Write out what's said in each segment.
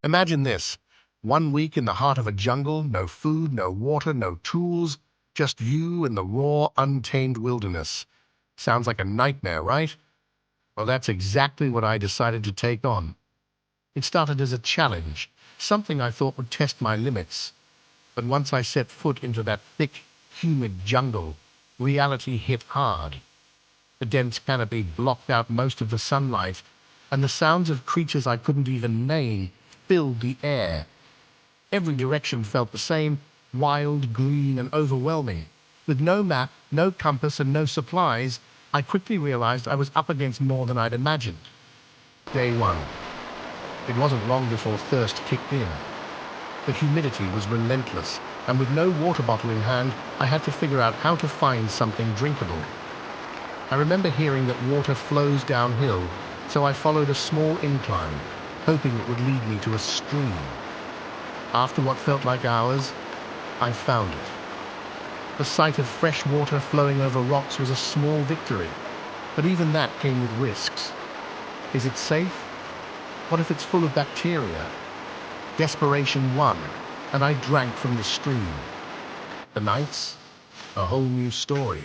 Imagine this. 1 week in the heart of a jungle, no food, no water, no tools, just you and the raw, untamed wilderness. Sounds like a nightmare, right? Well, that's exactly what I decided to take on. It started as a challenge, something I thought would test my limits. But once I set foot into that thick, humid jungle, reality hit hard. The dense canopy blocked out most of the sunlight, and the sounds of creatures I couldn't even name filled the air. Every direction felt the same, wild, green, and overwhelming. With no map, no compass, and no supplies, I quickly realized I was up against more than I'd imagined. Day one. It wasn't long before thirst kicked in. The humidity was relentless, and with no water bottle in hand, I had to figure out how to find something drinkable. I remember hearing that water flows downhill, so I followed a small incline, hoping it would lead me to a stream. After what felt like hours, I found it. The sight of fresh water flowing over rocks was a small victory, but even that came with risks. Is it safe? What if it's full of bacteria? Desperation won, and I drank from the stream. The nights? A whole new story.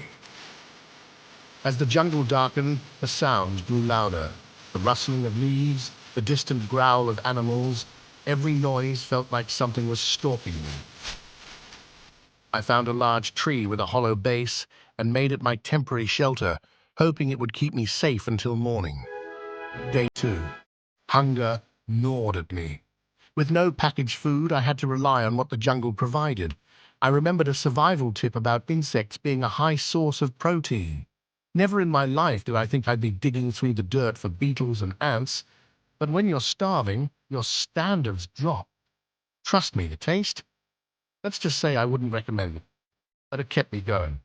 As the jungle darkened, the sounds grew louder. The rustling of leaves, the distant growl of animals, every noise felt like something was stalking me. I found a large tree with a hollow base and made it my temporary shelter, hoping it would keep me safe until morning. Day two. Hunger gnawed at me. With no packaged food, I had to rely on what the jungle provided. I remembered a survival tip about insects being a high source of protein. Never in my life did I think I'd be digging through the dirt for beetles and ants, but when you're starving, your standards drop. Trust me, the taste? Let's just say I wouldn't recommend it, but it kept me going.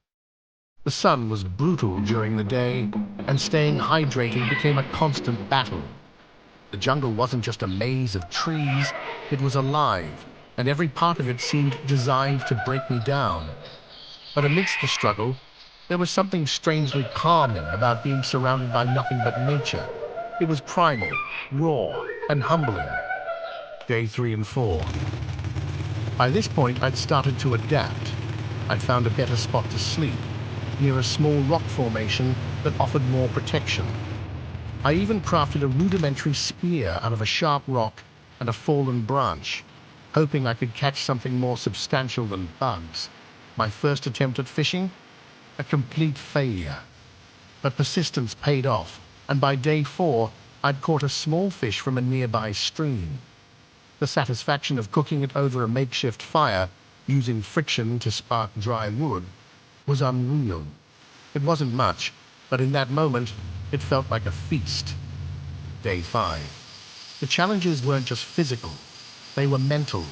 The sun was brutal during the day, and staying hydrated became a constant battle. The jungle wasn't just a maze of trees, it was alive, and every part of it seemed designed to break me down. But amidst the struggle, there was something strangely calming about being surrounded by nothing but nature. It was primal, raw, and humbling. Day 3 and 4. By this point, I'd started to adapt. I'd found a better spot to sleep, near a small rock formation that offered more protection. I even crafted a rudimentary spear out of a sharp rock and a fallen branch, hoping I could catch something more substantial than bugs. My first attempt at fishing? A complete failure. But persistence paid off, and by day 4, I'd caught a small fish from a nearby stream. The satisfaction of cooking it over a makeshift fire, using friction to spark dry wood, was unreal. It wasn't much, but in that moment, it felt like a feast. Day 5. The challenges weren't just physical, they were mental.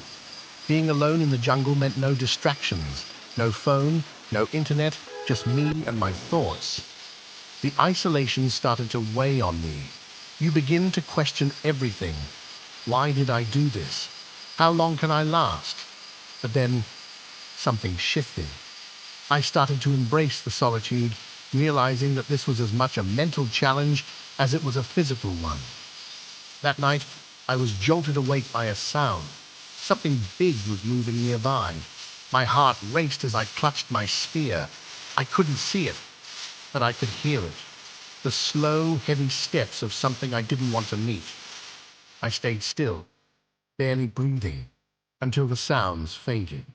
Being alone in the jungle meant no distractions, no phone, no internet, just me and my thoughts. The isolation started to weigh on me. You begin to question everything. Why did I do this? How long can I last? But then, something shifted. I started to embrace the solitude, realizing that this was as much a mental challenge as it was a physical one. That night, I was jolted awake by a sound. Something big was moving nearby. My heart raced as I clutched my spear. I couldn't see it, but I could hear it. The slow, heavy steps of something I didn't want to meet. I stayed still, barely breathing, until the sounds faded.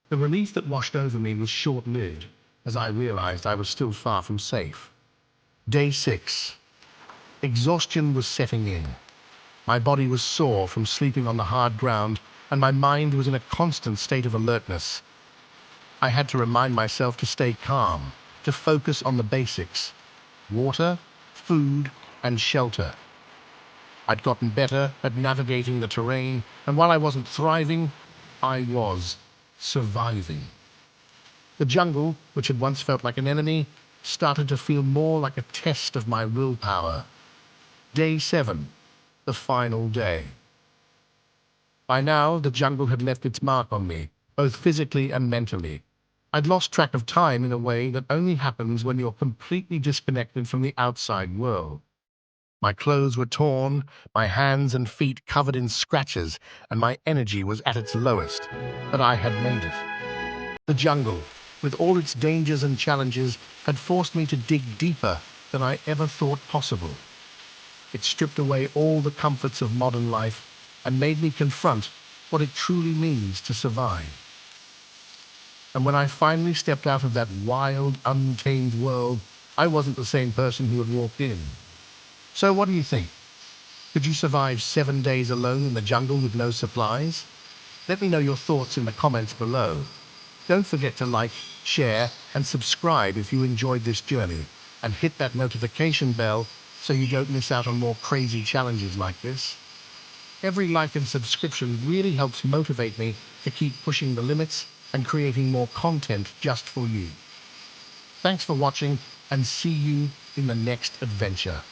The relief that washed over me was short-lived, as I realized I was still far from safe. Day 6. Exhaustion was setting in. My body was sore from sleeping on the hard ground, and my mind was in a constant state of alertness. I had to remind myself to stay calm, to focus on the basics: water, food, and shelter. I'd gotten better at navigating the terrain, and while I wasn't thriving, I was surviving. The jungle, which had once felt like an enemy, started to feel more like a test of my willpower. Day 7, the final day. By now, the jungle had left its mark on me, both physically and mentally. I'd lost track of time in a way that only happens when you're completely disconnected from the outside world. My clothes were torn, my hands and feet covered in scratches, and my energy was at its lowest. But I had made it. The jungle, with all its dangers and challenges, had forced me to dig deeper than I ever thought possible. It stripped away all the comforts of modern life and made me confront what it truly means to survive. And when I finally stepped out of that wild, untamed world, I wasn't the same person who had walked in. So what do you think? Could you survive 7 days alone in the jungle with no supplies? Let me know your thoughts in the comments below. Don't forget to like, share, and subscribe if you enjoyed this journey, and hit that notification bell so you don't miss out on more crazy challenges like this. Every like and subscription really helps motivate me to keep pushing the limits and creating more content just for you. Thanks for watching, and see you in the next adventure.